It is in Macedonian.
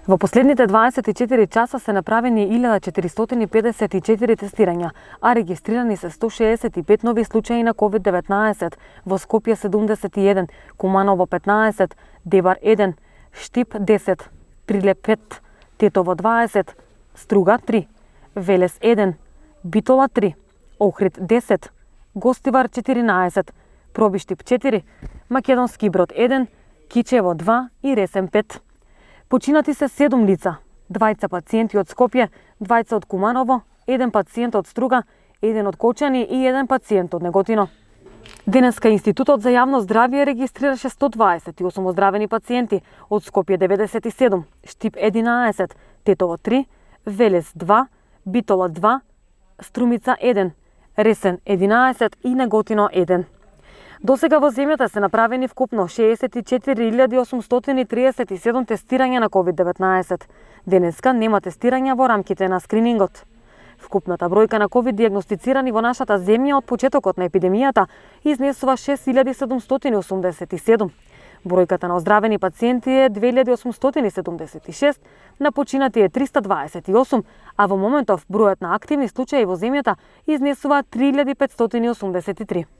Во последните 24 часа се направени 1454 тестирања, а регистрирани се 165 нови случаи на COVID-19, во Скопје 71, Куманово 15, Девар 1, Штип 10, Прилеп 5, Тетово 20, Струга 3, Велес 1, Битола 3, Охрид 10, Гостивар 14, Пробиштип 4, Македонски Брод 1, Кичево 2 и Ресен 5. Починати се 7 лица, 2 пациенти од Скопје, 2 од Куманово, 1 пациент од Струга, 1 од Кочани и 1 пациент од Неготино. Денеска Институтот за јавно здравје регистрираше 128 оздравени пациенти, од Скопје 97, Штип 11, Тетово 3, Велес 2, Битола 2, Струмица 1, Ресен 11 и Неготино 1. Досега во земјата се направени вкупно 64.837 тестирања на COVID-19. Денеска нема тестирања во рамките на скринингот. Вкупната бројка на COVID диагностицирани во нашата земја од почетокот на епидемијата изнесува 6.787. Бројката на оздравени пациенти е 2.876, на починати е 328, а во моментов бројот на активни случаи во земјата изнесува 3.583.